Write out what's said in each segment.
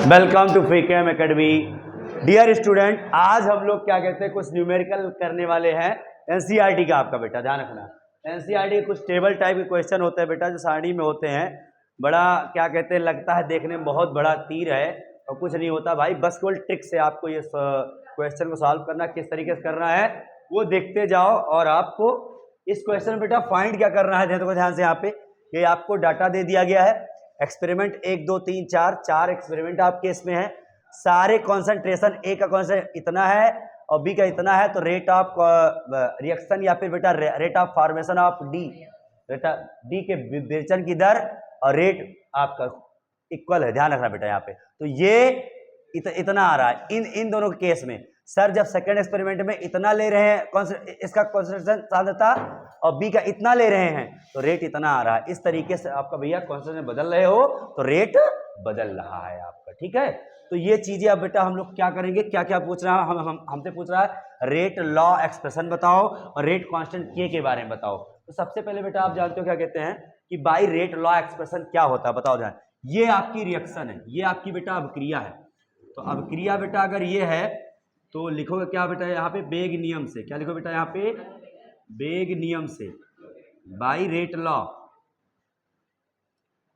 Welcome to Freecam academy. Dear student, आज हम लोग क्या कहते हैं कुछ न्यूमेरिकल करने वाले हैं। एनसीईआरटी का आपका बेटा ध्यान रखना। एनसीईआरटी के कुछ टेबल टाइप के क्वेश्चन होते हैं बेटा, जो सारणी में होते हैं। बड़ा क्या कहते हैं, लगता है देखने में बहुत बड़ा तीर है और कुछ नहीं होता भाई। बस केवल ट्रिक से आपको ये क्वेश्चन को सॉल्व करना, किस तरीके से करना है वो देखते जाओ। और आपको इस क्वेश्चन में बेटा फाइंड क्या करना है, देखो ध्यान से। यहाँ पे ये आपको डाटा दे दिया गया है। एक्सपेरिमेंट 1 2 3 4 एक्सपेरिमेंट आपके इसमें है। सारे कॉन्सेंट्रेशन ए का कॉन्सेंट्रेशन इतना है और बी का इतना है, तो रेट ऑफ रिएक्शन या फिर बेटा rate of formation of D, बेटा डी के विवेचन की दर और रेट आपका इक्वल है। ध्यान रखना बेटा यहाँ पे। तो ये इतना आ रहा है इन दोनों के केस में। सर जब सेकेंड एक्सपेरिमेंट में इतना ले रहे हैं इसका कॉन्सेंट्रेशन सांद्रता और बी का इतना ले रहे हैं, तो रेट इतना आ रहा है। इस तरीके से आपका भैया कॉन्सेंट्रेशन बदल रहे हो तो रेट बदल रहा है आपका, ठीक है। तो ये चीजें अब बेटा हम लोग क्या करेंगे, क्या क्या पूछ रहा है हमसे पूछ रहा है रेट लॉ एक्सप्रेशन बताओ और रेट कांस्टेंट के बारे में बताओ। तो सबसे पहले बेटा आप जानते हो क्या कहते हैं कि बाई रेट लॉ एक्सप्रेशन क्या होता है, बताओ ध्यान। ये आपकी रिएक्शन है, ये आपकी बेटा अभिक्रिया है। तो अभिक्रिया बेटा अगर ये है तो लिखोगे क्या बेटा यहाँ पे, बेग नियम से। क्या लिखो बेटा यहाँ पे, बेग नियम से, by rate law.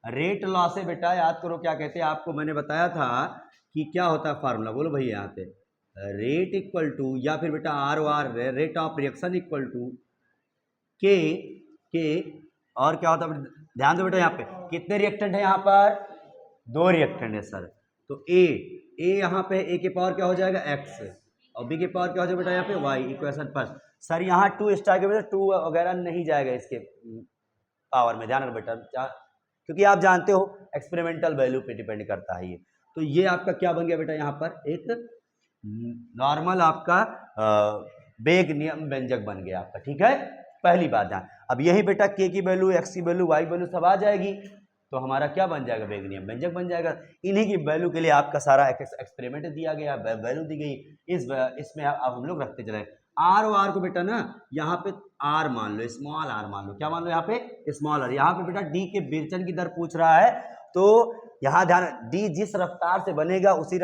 Rate law से बेटा याद करो क्या कहते हैं, आपको मैंने बताया था कि क्या होता है फार्मूला, बोलो भैया यहाँ पे। रेट इक्वल टू या फिर बेटा R O R, rate of reaction equal to k और क्या होता है, ध्यान दो बेटा यहाँ पे कितने रिएक्टेंट है, यहाँ पर 2 रिएक्टेंट है सर। तो ए यहाँ पे ए के पावर क्या हो जाएगा x और बी के पावर क्या हो जाएगा बेटा यहाँ पे y। इक्वेशन फर्स्ट सर यहाँ 2 स्टार के बेटा 2 वगैरह नहीं जाएगा इसके पावर में, ध्यान रखो बेटा, क्योंकि आप जानते हो एक्सपेरिमेंटल वैल्यू पे डिपेंड करता है ये। तो ये आपका क्या बन गया बेटा यहाँ पर, एक नॉर्मल आपका बेग नियम व्यंजक बन गया आपका, ठीक है। पहली बात ध्यान। अब यही बेटा के की वैल्यू, एक्स की वैल्यू, वाई वैल्यू सब आ जाएगी, तो हमारा क्या बन जाएगा, बेग नियम व्यंजक बन जाएगा। इन्हीं की वैल्यू के लिए आपका सारा एक्सपेरिमेंट दिया गया, वैल्यू दी गई। इसमें अब हम लोग रखते चले आर और आर को बेटा ना यहाँ पे आर मान लो, स्मॉल आर मान लो। क्या मान लो यहाँ पे, स्मॉल आर। यहाँ पे बेटा डी के विचलन की दर पूछ रहा है, तो यहाँ ध्यान, डी जिस रफ्तार से बनेगा उसी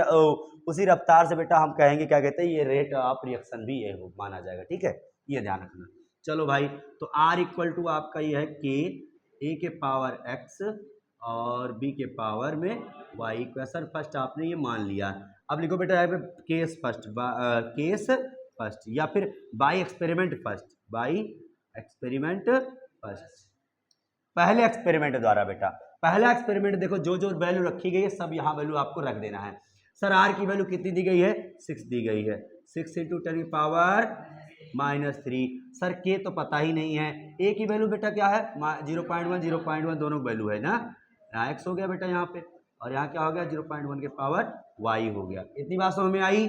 रफ्तार से बेटा हम कहेंगे क्या कहते हैं, ये रेट ऑफ रिएक्शन भी ये माना जाएगा, ठीक है। ये ध्यान रखना। चलो भाई, तो आर इक्वल टू आपका ये है के ए के पावर एक्स और बी के पावर में वाई। इक्वेशन फर्स्ट आपने ये मान लिया। अब लिखो बेटा यहाँ पे केस फर्स्ट, केस फर्स्ट या फिर by experiment first, by experiment first, पहले एक्सपेरिमेंट द्वारा बेटा। पहला एक्सपेरिमेंट देखो, जो जो वैल्यू रखी गई है सब यहाँ वैल्यू आपको रख देना है। सर आर की वैल्यू कितनी दी गई है, 6 दी गई है। 6 × 10 की पावर -3। सर के तो पता ही नहीं है। ए की वैल्यू बेटा क्या है, 0.1 0.1 दोनों वैल्यू है ना। यहाँ एक्स हो गया बेटा यहाँ पे, और यहाँ क्या हो गया 0.1 के पावर वाई हो गया। इतनी बात समझ में आई।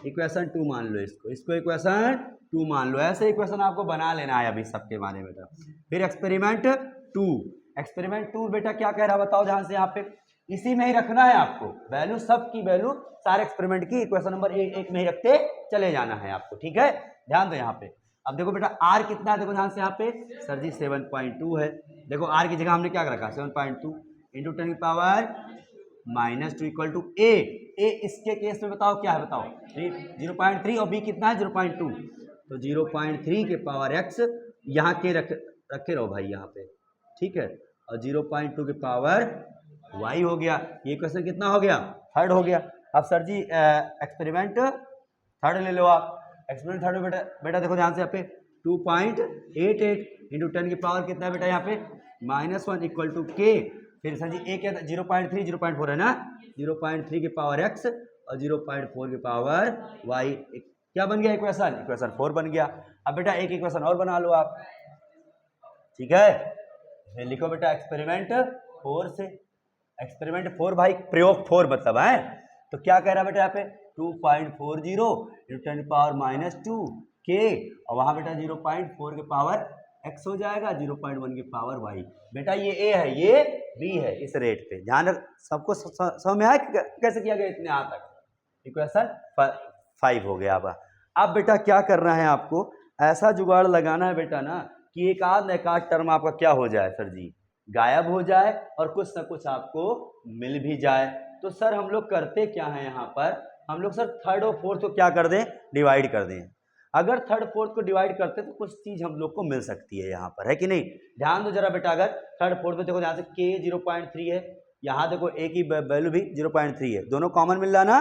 इक्वेशन 2 मान लो इसको इक्वेशन 2 मान लो। ऐसे इक्वेशन आपको बना लेना है अभी सबके बारे में बेटा। फिर एक्सपेरिमेंट 2 बेटा क्या कह रहा है बताओ ध्यान से। यहाँ पे इसी में ही रखना है आपको वैल्यू, सब की वैल्यू सारे एक्सपेरिमेंट की इक्वेशन नंबर 1 में ही रखते चले जाना है आपको, ठीक है। ध्यान दो यहाँ पे। अब देखो बेटा आर कितना है, देखो ध्यान से यहाँ पे सर जी 7.2 है। देखो आर की जगह हमने क्या रखा, 7.2 × 10 की पावर -2 इक्वल टू ए इसके केस में बताओ क्या है, बताओ 0.3 और बी कितना है 0.2, तो 0.3 के पावर एक्स यहाँ के रखे रहो भाई यहाँ पे, ठीक है। और 0.2 के पावर वाई हो गया। ये क्वेश्चन कितना हो गया, थर्ड हो गया। अब सर जी एक्सपेरिमेंट थर्ड ले लो आप। एक्सपेरिमेंट थर्ड बेटा देखो ध्यान से यहाँ पे 2.88 × 10 की पावर कितना है बेटा यहाँ पे -1 इक्वल टू के। फिर सर जी ए क्या 0.3 0.4 है ना, 0.3 के पावर एक्स और 0.4 के पावर वाई। क्या बन गया इक्वेशन 4 बन गया। अब बेटा एक इक्वेशन और बना लो आप, ठीक है। लिखो बेटा एक्सपेरिमेंट 4 से। एक्सपेरिमेंट 4 भाई प्रयोग 4 मतलब है। तो क्या कह रहा है बेटा यहाँ पे 2.40 × 10 की पावर -2 के, और वहां बेटा 0.4 के पावर x हो जाएगा, 0.1 की पावर y। बेटा ये a है, ये b है इस रेट पे। ध्यान रख, सबको समझ में आया कैसे किया गया इतने यहाँ तक। इक्वेशन 5 हो गया। अब बेटा क्या करना है आपको, ऐसा जुगाड़ लगाना है बेटा ना कि एक आध टर्म आपका क्या हो जाए सर जी, गायब हो जाए और कुछ ना कुछ आपको मिल भी जाए। तो सर हम लोग करते क्या है यहाँ पर, हम लोग सर थर्ड और फोर्थ को क्या कर दें, डिवाइड कर दें। अगर थर्ड फोर्थ को डिवाइड करते तो कुछ चीज हम लोग को मिल सकती है यहाँ पर, है कि नहीं। ध्यान दो जरा बेटा, अगर थर्ड फोर्थ में देखो यहाँ से k 0.3 है, यहाँ देखो a की वैल्यू भी 0.3 है, दोनों कॉमन मिल रहा ना,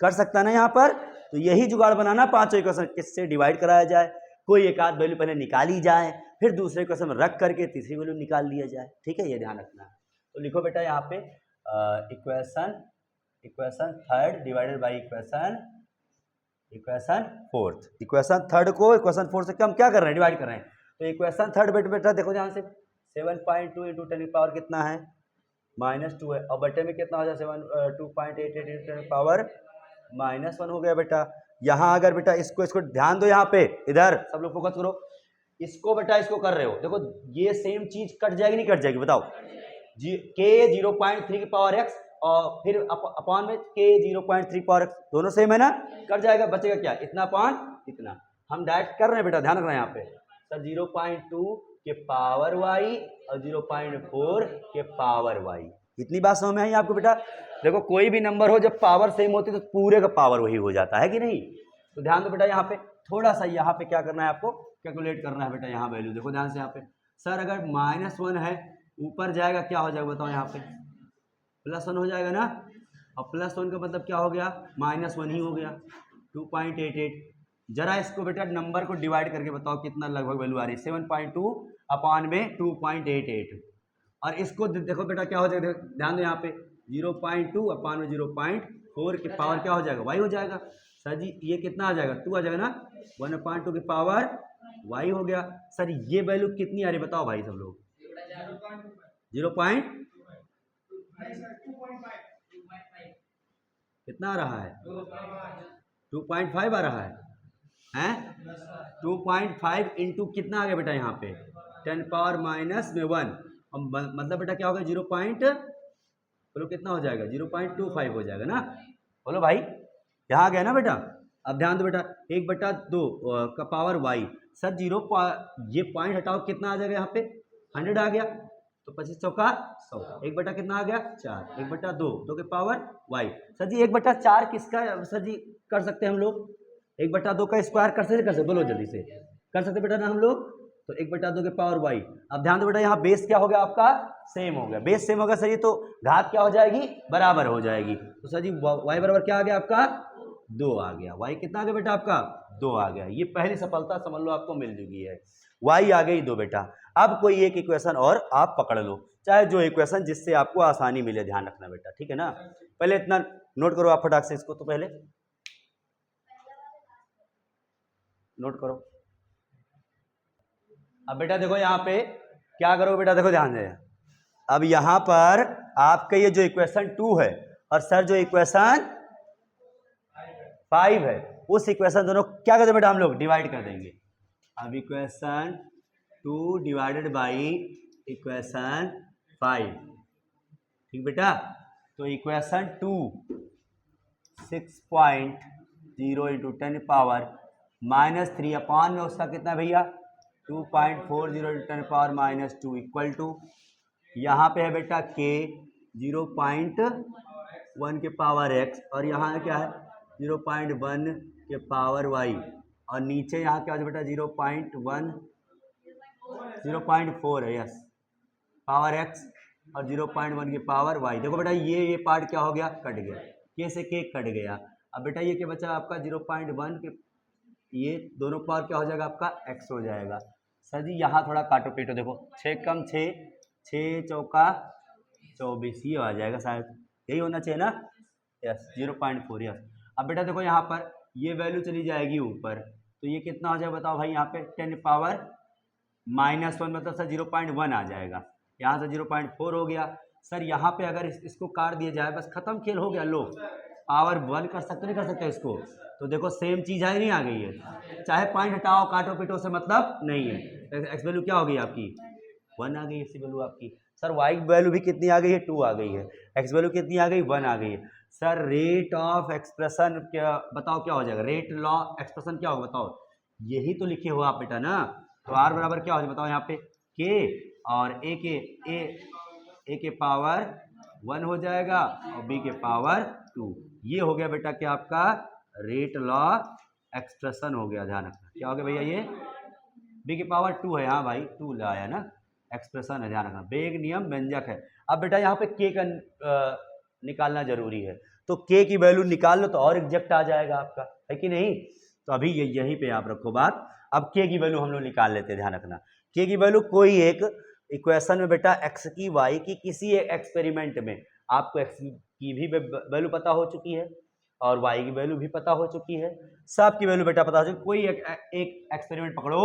कर सकता है ना यहाँ पर। तो यही जुगाड़ बनाना पांचों इक्वेशन किससे डिवाइड कराया जाए, कोई एक आध वैल्यू पहले निकाली जाए, फिर दूसरे इक्वेशन में रख करके तीसरी वैल्यू निकाल लिया जाए, ठीक है, ये ध्यान रखना। तो लिखो बेटा यहाँ पे equation third divided by equation fourth. Equation third को इक्वेशन फोर्थ से हम क्या कर रहे हैं, डिवाइड कर रहे हैं। तो इक्वेशन थर्ड बेटा देखो ध्यान से, 7.2 इंटू 10 पावर कितना है, -2 है, और बटे में कितना हो जाए 2.88 इंटू 10 पावर -1 हो गया बेटा। यहाँ अगर बेटा इसको ध्यान दो, यहाँ पे इधर सब लोग फोकस करो, इसको बेटा इसको कर रहे हो, देखो ये सेम चीज कट जाएगी नहीं कट जाएगी, बताओ k 0.3 की पावर x और फिर अपॉन में k 0.3 पावर x, दोनों सेम है ना, कट जाएगा, बचेगा क्या, इतना अपॉन इतना। हम डायरेक्ट कर रहे हैं बेटा, ध्यान रखना यहाँ पे, सर 0.2 के पावर y और 0.4 के पावर y, इतनी बात समझ में आई आपको बेटा। देखो कोई भी नंबर हो जब पावर सेम होती है तो पूरे का पावर वही हो जाता है कि नहीं। तो ध्यान दो बेटा, यहाँ पे थोड़ा सा यहाँ पे क्या करना है आपको, कैलकुलेट करना है बेटा। यहाँ वैल्यू देखो ध्यान से, यहाँ पे सर अगर -1 है ऊपर जाएगा क्या हो जाएगा बताओ, यहाँ पे +1 हो जाएगा ना, और +1 का मतलब क्या हो गया, -1 ही हो गया, 2.88। जरा इसको बेटा नंबर को डिवाइड करके बताओ कितना लगभग वैल्यू आ रही है, 7.2 अपॉन में 2.88। और इसको देखो बेटा क्या हो जाएगा, ध्यान दो यहाँ पे 0.2 अपॉन में 0.4 की पावर क्या हो जाएगा, y हो जाएगा। सर जी ये कितना आ जाएगा, 2 आ जाएगा ना, 1/2 की पावर y हो गया। सर ये वैल्यू कितनी आ रही है बताओ भाई सब लोग, 0. कितना आ रहा है, 2.5 आ रहा है 2.5 इंटू कितना आ गया बेटा, यहाँ पे 10 पावर -1, मतलब बेटा क्या होगा 0. बोलो कितना हो जाएगा, 0.25 हो जाएगा ना, बोलो भाई यहाँ आ गया ना बेटा। अब ध्यान दो बेटा, 1/2 का पावर y, सर ये पॉइंट हटाओ कितना आ जाएगा, यहाँ पे 100 आ गया, तो 25 चौका 100, 1 कितना आ गया 4, 1/2 2 के पावर y। सर जी 1/4 किसका सर जी कर सकते हैं हम लोग, 1/2 का स्क्वायर कर सकते बोलो जल्दी से, कर सकते बेटा ना हम लोग, तो 1/2 के पावर y। अब ध्यान दो बेटा, यहाँ बेस क्या हो गया आपका, सेम हो गया, बेस सेम होगा सर जी, तो घात क्या हो जाएगी, बराबर हो जाएगी। तो सर जी y बराबर क्या आ गया आपका, 2 आ गया, y कितना आ गया बेटा आपका, 2 आ गया। ये पहली सफलता समझ लो आपको मिल चुकी है, y आ गई 2 बेटा। अब कोई एक इक्वेशन और आप पकड़ लो, चाहे जो इक्वेशन जिससे आपको आसानी मिले, ध्यान रखना बेटा, ठीक है ना। पहले इतना नोट करो आप फटाक से इसको, तो पहले नोट करो। अब बेटा देखो यहाँ पे क्या करो बेटा, देखो ध्यान से, अब यहाँ पर आपका ये जो इक्वेशन 2 है और सर जो इक्वेशन 5 है, उस इक्वेशन दोनों क्या करते बेटा, हम लोग डिवाइड कर देंगे। अब इक्वेशन 2 डिवाइडेड बाई इक्वेशन 5, ठीक बेटा। तो इक्वेशन 2 6.0 इंटू 10 पावर -3 अपॉन में उसका कितना भैया 2.40 इंटू 10 पावर -2 इक्वल टू, यहाँ पे है बेटा k 0.1 के पावर x और यहाँ क्या है 0.1 के पावर y, और नीचे यहाँ क्या हो बेटा 0.4 है, यस, पावर x और 0.1 की पावर y। देखो बेटा ये पार्ट क्या हो गया, कट गया, k से k कट गया। अब बेटा ये क्या बचा आपका 0.1 के, ये दोनों पावर क्या हो जाएगा आपका x हो जाएगा। सर जी यहाँ थोड़ा काटो पीटो, देखो 6 कम 6, 6 चौका 24, ये आ जाएगा शायद, यही होना चाहिए ना, यस 0.4, यस। अब बेटा देखो यहाँ पर ये वैल्यू चली जाएगी ऊपर, तो ये कितना हो जाएगा बताओ भाई, यहाँ पे 10 पावर -1 मतलब सर 0.1 आ जाएगा, यहाँ से 0.4 हो गया। सर यहाँ पे अगर इसको काट दिया जाए, बस खत्म, खेल हो गया, लो पावर 1 कर सकते नहीं कर सकते इसको, तो देखो सेम चीज है नहीं, आ गई है, चाहे पॉइंट हटाओ काटो पीटो से मतलब नहीं है। एक्स वैल्यू क्या हो गई आपकी 1 आ गई, इसी वैल्यू आपकी। सर वाई वैल्यू भी कितनी आ गई है 2 आ गई है, एक्स वैल्यू कितनी आ गई 1 आ गई है। सर रेट ऑफ एक्सप्रेशन क्या बताओ क्या हो जाएगा, रेट लॉ एक्सप्रेशन क्या होगा बताओ, यही तो लिखे हो आप बेटा ना। तो आर बराबर क्या हो जाए बताओ, यहाँ पे के और ए के पावर 1 हो जाएगा और b के पावर 2। ये हो गया बेटा क्या आपका रेट लॉ एक्सप्रेशन हो गया। ध्यान रखना क्या हो गया भैया, ये b की पावर 2 है। हाँ भाई 2 लाया ना, एक्सप्रेशन है, ध्यान रखना। वेग नियम व्यंजक है। अब बेटा यहाँ पे k का निकालना जरूरी है, तो k की वैल्यू निकाल लो तो और एग्जैक्ट आ जाएगा आपका, है कि नहीं। तो अभी यहीं पे आप रखो बात। अब k की वैल्यू हम लोग निकाल लेते हैं। ध्यान रखना k की वैल्यू कोई एक इक्वेशन में बेटा x की y की किसी एक एक्सपेरिमेंट में आपको x की भी वैल्यू पता हो चुकी है और y की वैल्यू भी पता हो चुकी है, सब की वैल्यू बेटा पता हो चुकी। कोई एक एक्सपेरिमेंट पकड़ो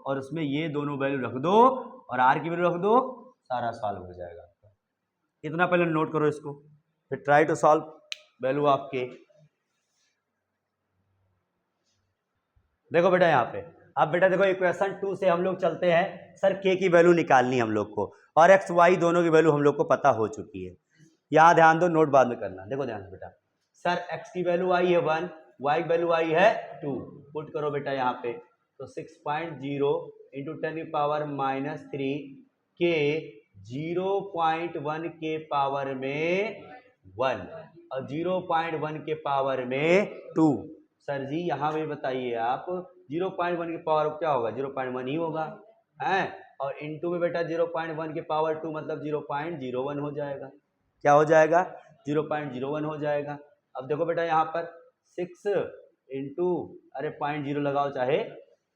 और उसमें ये दोनों वैल्यू रख दो और r की वैल्यू रख दो, सारा सॉल्व हो जाएगा आपका। इतना पहले नोट करो इसको, फिर try to solve value of k। देखो बेटा यहाँ पे, अब बेटा देखो इक्वेशन 2 से हम लोग चलते हैं। सर k की वैल्यू निकालनी हम लोग को और x y दोनों की वैल्यू हम लोग को पता हो चुकी है। यहाँ ध्यान दो, नोट बाद में करना। देखो ध्यान से बेटा, सर x की वैल्यू आई है 1, y की वैल्यू आई है 2। पुट करो बेटा यहाँ पे, तो 6.0 इंटू 10⁻³ के 0.1 के पावर में 1 और 0.1 के पावर में 2। सर जी यहाँ भी बताइए आप, 0.1 के पावर क्या होगा, 0.1 ही होगा है, और इंटू में बेटा 0.1 के पावर 2 मतलब 0.01 हो जाएगा। क्या हो जाएगा, 0.01 हो जाएगा। अब देखो बेटा यहाँ पर 6 इंटू, अरे 0.0 लगाओ चाहे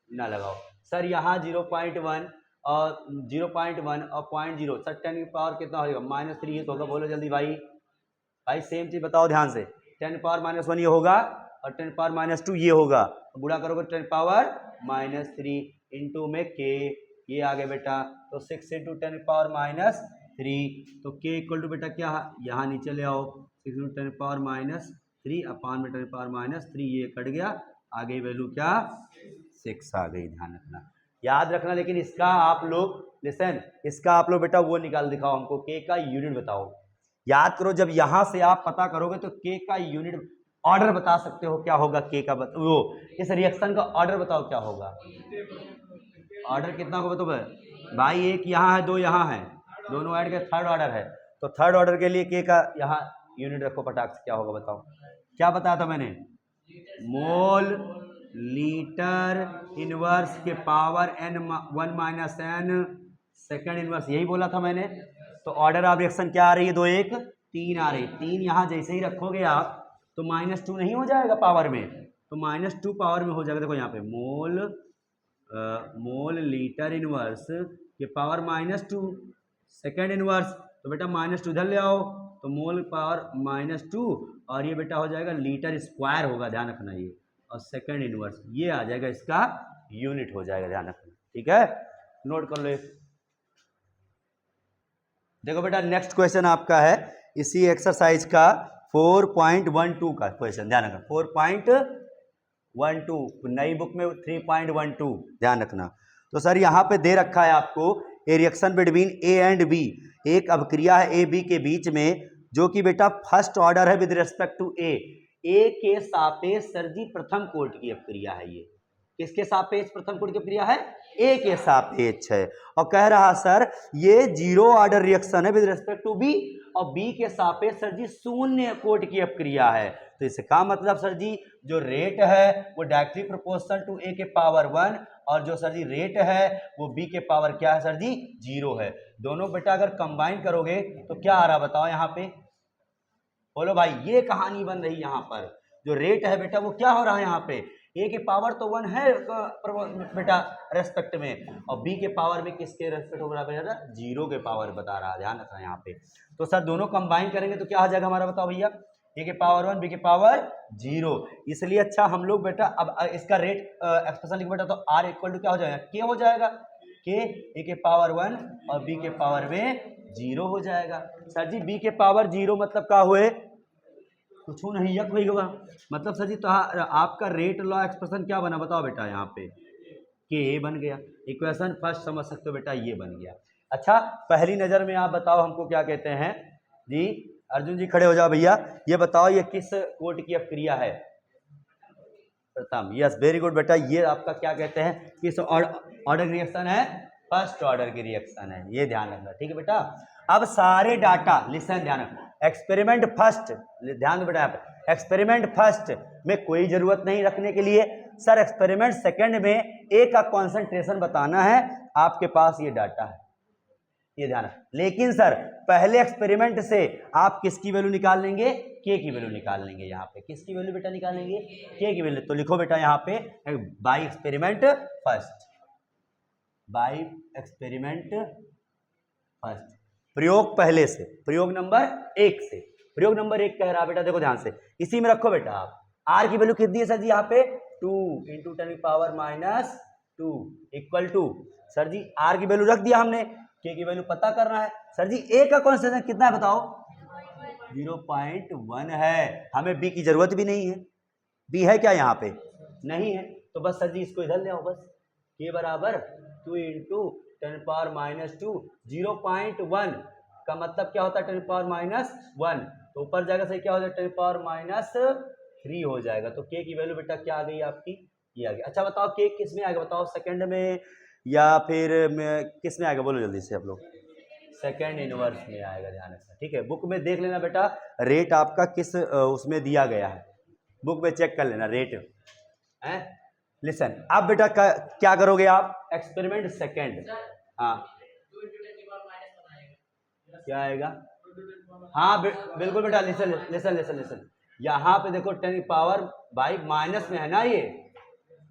ना लगाओ। सर यहाँ 0.1 और 0.1 और 0.0, सर 10 की पावर कितना होगा, -3 तो होगा। बोलो जल्दी भाई, भाई सेम चीज बताओ ध्यान से। 10 पावर -1 ये होगा और 10 पावर -2 ये होगा। बुढ़ा करोगे 10 पावर -3 इंटू में k, ये आ गया बेटा। तो 6 इंटू 10 पावर -3, तो k इक्वल टू बेटा क्या, यहाँ नीचे ले आओ, 6 इंटू 10 पावर -3 अपान में 10 पावर -3, ये कट गया, आ गई वैल्यू क्या, 6 आ गई। ध्यान रखना, याद रखना। लेकिन इसका आप लोग लिसन, इसका आप लोग बेटा वो निकाल दिखाओ हमको, k का यूनिट बताओ। याद करो, जब यहां से आप पता करोगे तो k का यूनिट ऑर्डर बता सकते हो क्या होगा, k का वो इस रिएक्शन का ऑर्डर बताओ क्या होगा। ऑर्डर कितना होगा बताओ भाई, एक यहाँ है, दो यहाँ है, दोनों ऐड के थर्ड ऑर्डर है। तो थर्ड ऑर्डर के लिए k का यहाँ यूनिट रखो फटाक से, क्या होगा बताओ। क्या बताया था मैंने, मोल लीटर इनवर्स के power n1 - n second inverse, यही बोला था मैंने। तो ऑर्डर ऑफ रिएक्शन क्या आ रही है, 2 1 3 आ रही। 3 यहाँ जैसे ही रखोगे आप तो -2 नहीं हो जाएगा पावर में, तो -2 पावर में हो जाएगा। देखो यहाँ पे मोल लीटर इनवर्स के पावर -2 सेकेंड इनवर्स, तो बेटा -2 इधर ले आओ, तो मोल पावर -2 और ये बेटा हो जाएगा लीटर स्क्वायर होगा। ध्यान रखना ये, और सेकेंड इनवर्स ये आ जाएगा, इसका यूनिट हो जाएगा। ध्यान रखना, ठीक है, नोट कर लो। देखो बेटा नेक्स्ट क्वेश्चन आपका है इसी एक्सरसाइज का 4.12 का क्वेश्चन। ध्यान रखना 4.12, नई बुक में 3.12, ध्यान रखना। तो सर यहाँ पे दे रखा है आपको a reaction between A and B, एक अभिक्रिया है ए बी के बीच में, जो कि बेटा फर्स्ट ऑर्डर है विद रिस्पेक्ट टू ए के सापेक्ष सर जी प्रथम कोटि की अभिक्रिया है। ये किसके सापेक्ष प्रथम कोटि की अभिक्रिया है, ए के सापेक्ष है। और कह रहा सर ये जीरो ऑर्डर रिएक्शन है विद रिस्पेक्ट टू बी, और बी के सापेक्ष सर जी शून्य कोटि की अभिक्रिया है। तो इसका मतलब सर जी जो रेट है वो डायरेक्टली प्रोपोर्शनल टू ए के पावर 1, और जो सर जी रेट है वो बी के पावर क्या है सर जी, 0 है। दोनों बेटा अगर कंबाइन करोगे तो क्या आ रहा बताओ यहाँ पे, बोलो भाई। ये कहानी बन रही यहाँ पर, जो रेट है बेटा वो क्या हो रहा है यहाँ पे, ए के पावर तो 1 है बेटा रेस्पेक्ट में, और बी के पावर में किसके रेस्पेक्ट हो रहा है, 0 के पावर बता रहा है। ध्यान रखना यहाँ पे। तो सर दोनों कंबाइन करेंगे तो क्या आ जाएगा हमारा, बताओ भैया, ए के पावर 1 बी के पावर 0। इसलिए अच्छा हम लोग बेटा अब इसका रेट एक्सप्रेशन लिख बेटा, तो आर इक्वल टू क्या हो जाएगा, के हो जाएगा, के ए के पावर 1 और बी के पावर में 0 हो जाएगा। सर जी बी के पावर 0 मतलब क्या हुए, कुछ नहीं यक होगा, मतलब सर जी तो आपका रेट लॉ एक्सप्रेशन क्या बना बताओ बेटा, यहाँ पे के बन गया। इक्वेशन फर्स्ट समझ सकते हो बेटा, ये बन गया। अच्छा पहली नजर में आप बताओ हमको क्या कहते हैं जी, अर्जुन जी खड़े हो जाओ भैया, ये बताओ ये किस कोटि की अभिक्रिया है, प्रथम। यस वेरी गुड बेटा, ये आपका क्या कहते हैं, किस ऑर्डर रिएक्शन है, फर्स्ट ऑर्डर की रिएक्शन है, ये ध्यान रखना, ठीक है बेटा। अब सारे डाटा लिसन, ध्यान रखना, एक्सपेरिमेंट फर्स्ट, ध्यान दो बेटा यहाँ पे, एक्सपेरिमेंट फर्स्ट में कोई जरूरत नहीं रखने के लिए। सर एक्सपेरिमेंट सेकंड में ए का कॉन्सेंट्रेशन बताना है, आपके पास ये डाटा है, ये ध्यान है। लेकिन सर पहले एक्सपेरिमेंट से आप किसकी वैल्यू निकाल लेंगे, के की वैल्यू निकाल लेंगे। यहाँ पे किसकी वैल्यू बेटा निकालेंगे, के की वैल्यू। तो लिखो बेटा यहाँ पे by experiment first, by experiment first, प्रयोग पहले से, प्रयोग नंबर 1 से। प्रयोग नंबर 1 कह रहा बेटा, देखो ध्यान से, इसी में रखो बेटा आप। आर की वैल्यू कितनी है सर जी यहाँ पे, 2 × 10⁻⁻2 equal to, sir ji R की वैल्यू रख दिया हमने, के की वैल्यू पता करना है। सर जी ए का कॉन्सेंट्रेशन कितना है बताओ, 0.1 है। हमें बी की जरूरत भी नहीं है, बी है क्या यहाँ पे, नहीं है। तो बस सर जी इसको इधर ले आओ, बस के बराबर 2 × 10⁻², 0.1 का मतलब क्या होता है 10⁻1, तो ऊपर जाएगा सही क्या हो जाएगा 10⁻³ हो जाएगा। तो के की वैल्यू बेटा क्या आ गई आपकी, ये आ गई। अच्छा बताओ के किस में आएगा, बताओ सेकंड में या फिर किस में आएगा, बोलो जल्दी से आप लोग। सेकंड इनवर्स में आएगा, ध्यान रखना, ठीक है। बुक में देख लेना बेटा रेट आपका किस उसमें दिया गया है, बुक में चेक कर लेना रेट है। लिसन, अब बेटा क्या करोगे आप, एक्सपेरिमेंट सेकंड, हाँ क्या आएगा, हाँ बिल्कुल बेटा, लिसन लिसन लिसन लिसन, यहाँ पे देखो 10 पावर भाई माइनस में है ना, ये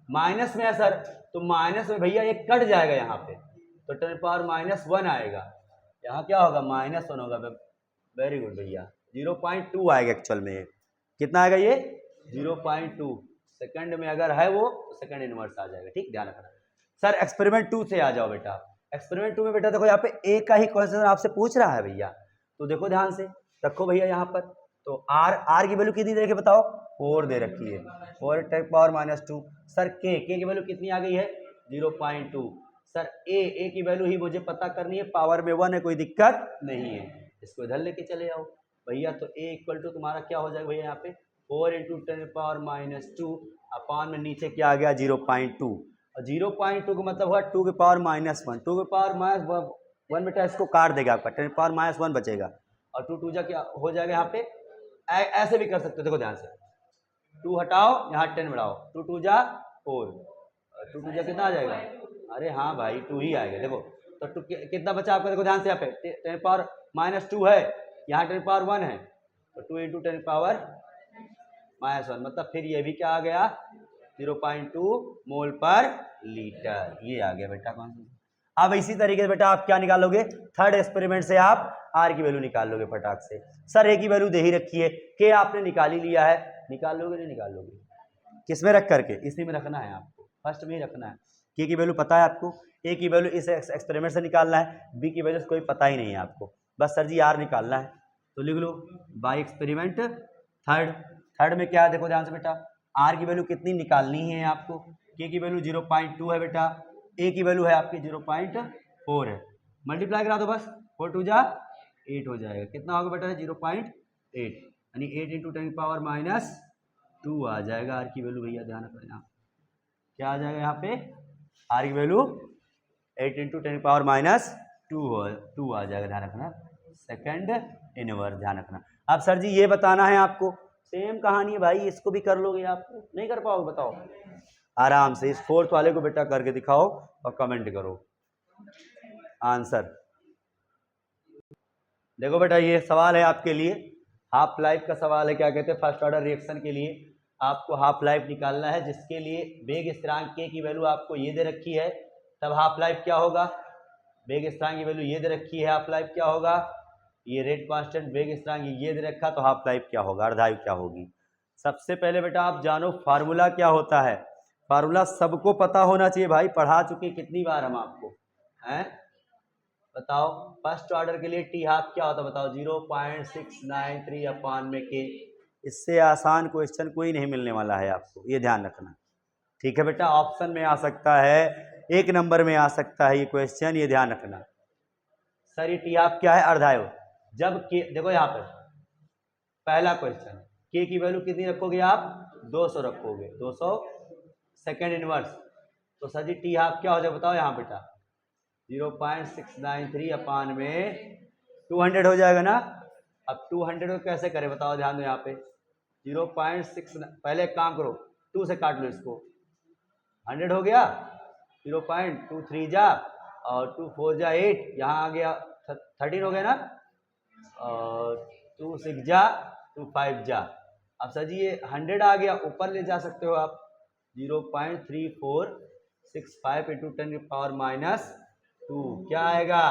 माइनस में है सर, तो माइनस में भैया ये कट जाएगा यहाँ पे, तो 10⁻1 आएगा, यहाँ क्या होगा -1 होगा। वेरी गुड भैया, 0.2 आएगा एक्चुअल में, कितना आएगा ये 0.2, सेकंड में अगर है वो तो सेकंड इनवर्स आ जाएगा, ठीक, ध्यान रखना। सर एक्सपेरिमेंट 2 से आ जाओ बेटा। एक्सपेरिमेंट 2 में बेटा देखो यहाँ पे ए का ही क्वेश्चन आपसे पूछ रहा है भैया, तो देखो ध्यान से रखो भैया यहाँ पर। तो आर की वैल्यू कितनी दे रखी है बताओ, 4 दे रखी है, 4 × 10⁻²। सर के की वैल्यू कितनी आ गई है 0.2। सर ए की वैल्यू ही मुझे पता करनी है, पावर में 1 है, कोई दिक्कत नहीं है, इसको इधर लेके चले आओ भैया। तो ए इक्वल टू तुम्हारा क्या हो जाएगा भैया यहाँ पे 4 × 10⁻², अपान में नीचे क्या आ गया 0.2, और 0.2 का मतलब हुआ 2 की पावर -1, 2 की पावर -1 बेटा इसको काट देगा आपका, 10⁻1 बचेगा, और 2 2 क्या हो जाएगा यहाँ पे, ऐसे भी कर सकते हो, देखो ध्यान से, 2 हटाओ यहाँ 10 बढ़ाओ, 2 2 जा 4, 2 2 जा कितना आ जाएगा, अरे हाँ भाई 2 ही आएगा। देखो तो 2 कितना बचा आपका, देखो ध्यान से, यहाँ पे 10⁻2 है, यहाँ 10⁻1 है, तो 2 × 10⁻1, मतलब फिर ये भी क्या आ गया 0.2 मोल पर लीटर, ये आ गया बेटा कौन सा। अब इसी तरीके से बेटा आप क्या निकालोगे, थर्ड एक्सपेरिमेंट से आप आर की वैल्यू निकाल लोगे फटाक से। सर ए की वैल्यू दे ही रखी है, के आपने निकाल ही लिया है, निकाल लोगे नहीं निकाल लोगे, किसमें रख करके, इसी में रखना है आपको, फर्स्ट में ही रखना है। के की वैल्यू पता है आपको, ए की वैल्यू इस एक्सपेरिमेंट से निकालना है, बी की वैल्यू से कोई पता ही नहीं है आपको, बस सर जी आर निकालना है। तो लिख लो बाय एक्सपेरिमेंट थर्ड में क्या है, देखो ध्यान से बेटा, आर की वैल्यू कितनी निकालनी है आपको, के की वैल्यू 0.2 है बेटा, ए की वैल्यू है आपकी 0.4 है, मल्टीप्लाई करा दो बस, 4 2 जा 8 हो जाएगा, कितना होगा बेटा 0.8, यानी 8 × 10⁻² आ जाएगा आर की वैल्यू भैया, ध्यान रखना यहाँ क्या आ जाएगा, यहाँ पे आर की वैल्यू 8 × 10⁻², आ जाएगा, ध्यान रखना, सेकंड इनवर्स, ध्यान रखना। अब सर जी ये बताना है आपको, सेम कहानी है भाई, इसको भी कर लोगे आप, नहीं कर पाओगे बताओ, आराम से इस फोर्थ वाले को बेटा करके दिखाओ और कमेंट करो आंसर। देखो बेटा ये सवाल है आपके लिए, हाफ लाइफ का सवाल है, क्या कहते हैं फर्स्ट ऑर्डर रिएक्शन के लिए आपको हाफ लाइफ निकालना है, जिसके लिए वेग स्थिरांक के की वैल्यू आपको ये दे रखी है, तब हाफ लाइफ क्या होगा, वेग स्थिरांक की वैल्यू ये दे रखी है, हाफ लाइफ क्या होगा, ये रेट कांस्टेंट वेग स्थिरांक ये दे रखा, तो हाफ लाइफ क्या होगा, अर्धायु क्या होगी। सबसे पहले बेटा आप जानो फार्मूला क्या होता है, फार्मूला सबको पता होना चाहिए भाई, पढ़ा चुके कितनी बार हम आपको, हैं बताओ। फर्स्ट ऑर्डर के लिए टी हाफ क्या होता है बताओ, 0.693 अपान में के, इससे आसान क्वेश्चन कोई नहीं मिलने वाला है आपको, ये ध्यान रखना, ठीक है बेटा। ऑप्शन में आ सकता है, 1 नंबर में आ सकता है ये क्वेश्चन, ये ध्यान रखना। सर ये टी हाफ क्या है, अर्धायु, जब के, देखो यहाँ पर पहला क्वेश्चन, के की वैल्यू कितनी रखोगे आप 200 रखोगे, 200 सेकंड इनवर्स, तो सर जी टी हाफ क्या हो जाए बताओ यहाँ बेटा 0.693 अपान में 200 हो जाएगा ना, अब 200 को कैसे करें बताओ, ध्यान दो यहाँ पे 0.6, पहले एक काम करो 2 से काट लो इसको, 100 हो गया, 0.23 जा और 2 4 जा 8, यहाँ आ गया 13 हो गया ना, और 2 6 जा 2 5 जा। अब सर जी ये 100 आ गया, ऊपर ले जा सकते हो आप, 0.3465 इंटू 10⁻², क्या आएगा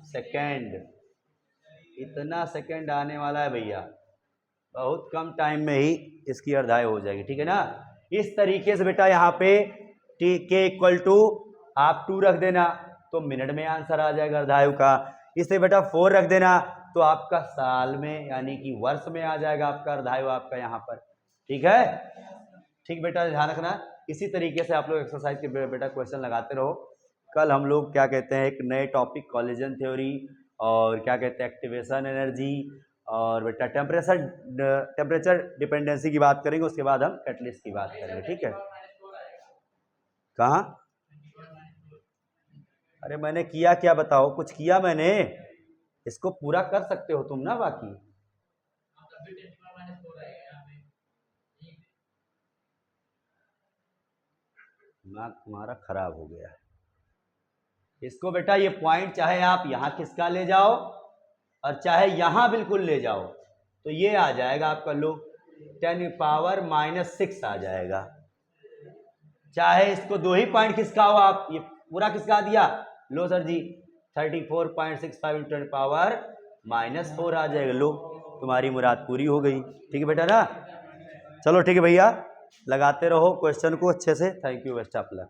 सेकेंड। इतना सेकेंड आने वाला है भैया, बहुत कम टाइम में ही इसकी अर्धाई हो जाएगी, ठीक है ना। इस तरीके से बेटा यहाँ पे के इक्वल टू आप 2 रख देना तो मिनट में आंसर आ जाएगा अर्धायु का, इससे बेटा 4 रख देना तो आपका साल में यानी कि वर्ष में आ जाएगा आपका अर्धायु आपका यहाँ पर, ठीक है। ठीक बेटा, ध्यान रखना। इसी तरीके से आप लोग एक्सरसाइज के बेटा क्वेश्चन लगाते रहो। कल हम लोग क्या कहते हैं एक नए टॉपिक कॉलिजन थ्योरी और क्या कहते हैं एक्टिवेशन एनर्जी और बेटा टेम्परेचर डिपेंडेंसी की बात करेंगे, उसके बाद हम कैटलिस्ट की बात करेंगे, ठीक है। कहाँ? अरे मैंने किया क्या बताओ, कुछ किया मैंने, इसको पूरा कर सकते हो तुम ना, बाकी दिमाग तुम्हारा खराब हो गया है। इसको बेटा ये पॉइंट चाहे आप यहां खिसका ले जाओ और चाहे यहां बिल्कुल ले जाओ तो ये आ जाएगा आपका लो 10⁻⁻6 आ जाएगा। चाहे इसको 2 ही पॉइंट खिसकाओ आप, ये पूरा खिसका दिया, लो सर जी 34.65 इंटू 10⁻⁻4 आ जाएगा। लो तुम्हारी मुराद पूरी हो गई, ठीक है बेटा ना। चलो ठीक है भैया, लगाते रहो क्वेश्चन को अच्छे से। Thank you, best of luck.